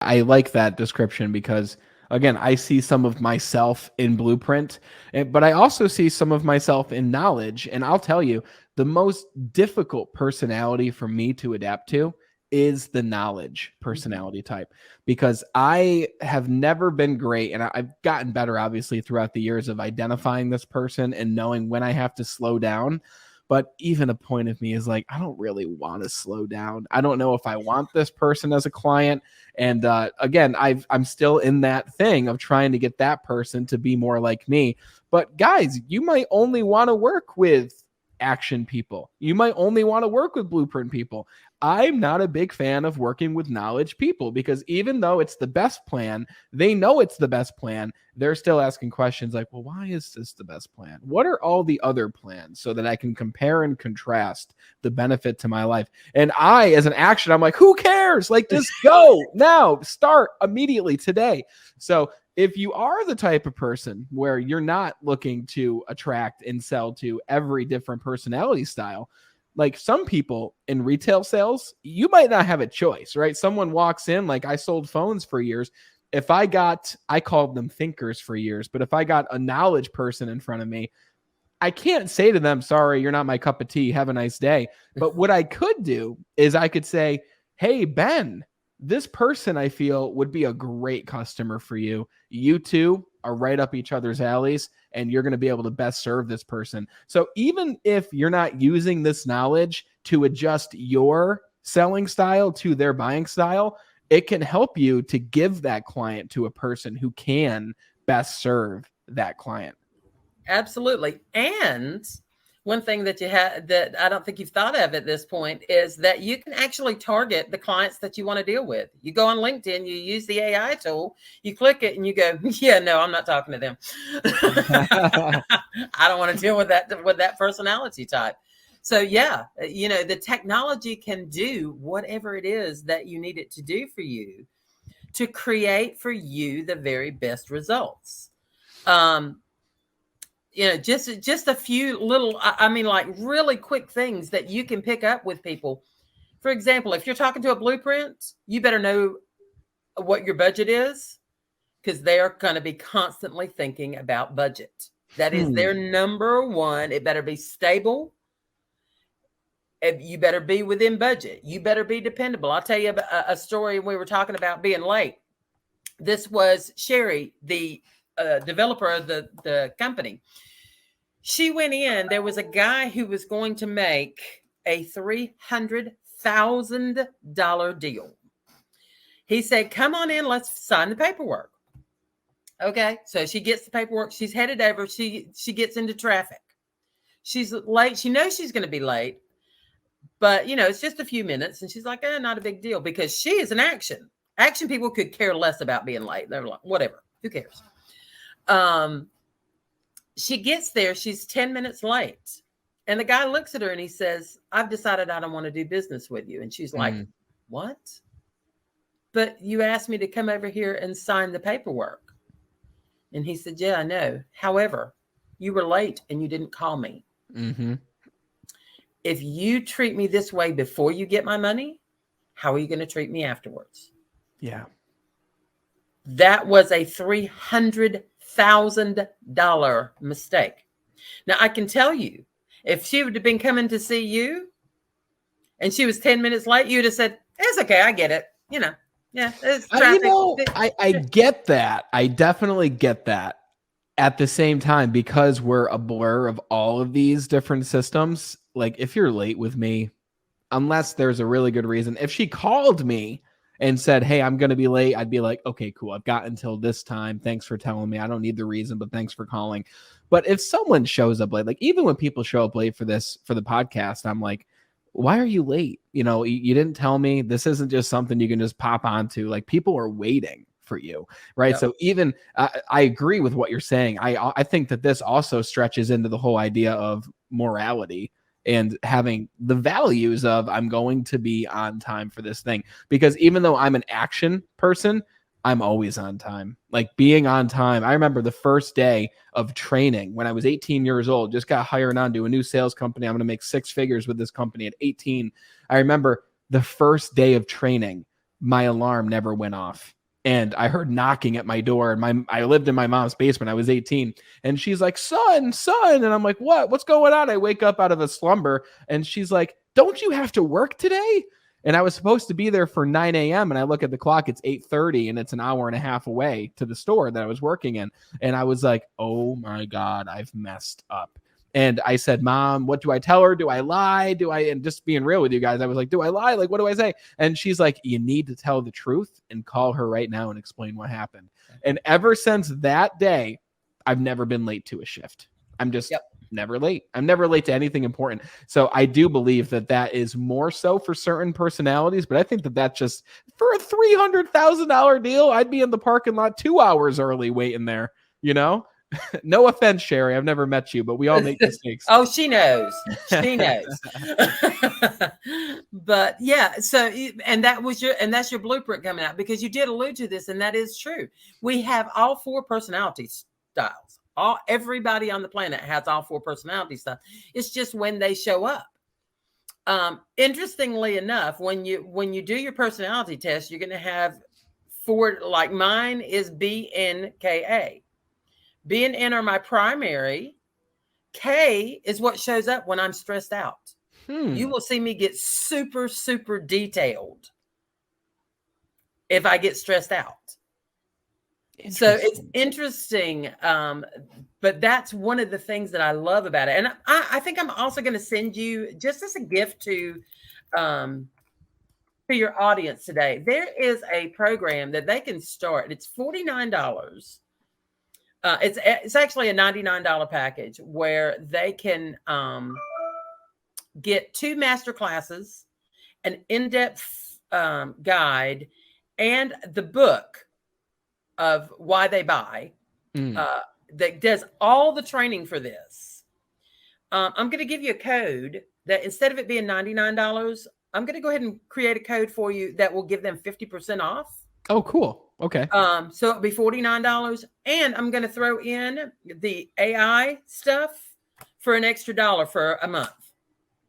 I like that description because, again, I see some of myself in Blueprint, but I also see some of myself in Knowledge. And I'll tell you, the most difficult personality for me to adapt to is the Knowledge personality type, because I have never been great. And I've gotten better, obviously, throughout the years of identifying this person and knowing when I have to slow down. But even a point of me is like, I don't really want to slow down. I don't know if I want this person as a client. And again, I'm still in that thing of trying to get that person to be more like me. But guys, you might only want to work with action people. You might only want to work with Blueprint people. I'm not a big fan of working with Knowledge people, because even though it's the best plan, they know it's the best plan. They're still asking questions like, well, why is this the best plan? What are all the other plans, so that I can compare and contrast the benefit to my life? And I, as an action, I'm like, who cares? Like, just go now, start immediately today. So if you are the type of person where you're not looking to attract and sell to every different personality style, like some people in retail sales, you might not have a choice, right? Someone walks in, like I sold phones for years. If I called them thinkers for years, but if I got a Knowledge person in front of me, I can't say to them, sorry, you're not my cup of tea. Have a nice day. But what I could do is I could say, hey, Ben, this person I feel would be a great customer for you. You two are right up each other's alleys, and you're going to be able to best serve this person. So even if you're not using this knowledge to adjust your selling style to their buying style, it can help you to give that client to a person who can best serve that client. Absolutely. And one thing that you have that I don't think you've thought of at this point is that you can actually target the clients that you want to deal with. You go on LinkedIn, you use the AI tool, you click it and you go, yeah, no, I'm not talking to them. I don't want to deal with that personality type. So yeah, the technology can do whatever it is that you need it to do for you to create for you the very best results. Just a few little, like really quick things that you can pick up with people. For example, if you're talking to a Blueprint, you better know what your budget is, because they are going to be constantly thinking about budget. That is their number one. It better be stable. You better be within budget. You better be dependable. I'll tell you a story. We were talking about being late. This was Sherry, the developer of the company. She went in. There was a guy who was going to make a $300,000 deal. He said, come on in, let's sign the paperwork. Okay, so she gets the paperwork. She's headed over. She gets into traffic. She's late. She knows she's going to be late, but it's just a few minutes. And she's like, not a big deal, because she is an action. Action people could care less about being late. They're like, whatever, who cares? She gets there. She's 10 minutes late. And the guy looks at her and he says, I've decided I don't want to do business with you. And she's like, what? But you asked me to come over here and sign the paperwork. And he said, yeah, I know. However, you were late and you didn't call me. Mm-hmm. If you treat me this way before you get my money, how are you going to treat me afterwards? Yeah. That was a $300,000 mistake. Now, I can tell you, if she would have been coming to see you and she was 10 minutes late, you'd have said, it's okay, I get it. Yeah, it's traffic. I get that. I definitely get that. At the same time, because we're a blur of all of these different systems, like if you're late with me, unless there's a really good reason, if she called me and said, hey, I'm going to be late, I'd be like, okay, cool. I've got until this time. Thanks for telling me. I don't need the reason, but thanks for calling. But if someone shows up late, like even when people show up late for the podcast, I'm like, why are you late? You didn't tell me. This isn't just something you can just pop onto. Like people are waiting for you, right? Yep. So even I agree with what you're saying. I think that this also stretches into the whole idea of morality and having the values of I'm going to be on time for this thing. Because even though I'm an action person, I'm always on time. Like being on time. I remember the first day of training when I was 18 years old, just got hired on to a new sales company. I'm going to make 6 figures with this company at 18. I remember the first day of training, my alarm never went off. And I heard knocking at my door, and I lived in my mom's basement. I was 18, and she's like, son, and I'm like, what's going on? I wake up out of a slumber, and she's like, don't you have to work today? And I was supposed to be there for 9 a.m. And I look at the clock, it's 8:30, and it's an hour and a half away to the store that I was working in. And I was like, oh my God, I've messed up. And I said, Mom, what do I tell her? Do I lie? And just being real with you guys, I was like, do I lie? Like, what do I say? And she's like, you need to tell the truth and call her right now and explain what happened. And ever since that day, I've never been late to a shift. I'm just never late. I'm never late to anything important. So I do believe that is more so for certain personalities, but I think that's just for a $300,000 deal. I'd be in the parking lot 2 hours early waiting there, you know? No offense, Sherry. I've never met you, but we all make mistakes. Oh, she knows. She knows. But yeah, so that's your blueprint coming out, because you did allude to this, and that is true. We have all 4 personality styles. Everybody on the planet has all 4 personality styles. It's just when they show up. Interestingly enough, when you do your personality test, you're going to have 4. Like mine is B, N, K, A. B and N are my primary. K is what shows up when I'm stressed out. You will see me get super, super detailed if I get stressed out. So it's interesting. But that's one of the things that I love about it. And I think I'm also going to send you, just as a gift to your audience today, there is a program that they can start. It's $49. It's actually a $99 package where they can get 2 master classes, an in-depth guide, and the book of Why They Buy that does all the training for this. I'm going to give you a code that instead of it being $99, I'm going to go ahead and create a code for you that will give them 50% off. Oh, cool. Okay. So it'll be $49, and I'm going to throw in the AI stuff for an extra $1 for a month.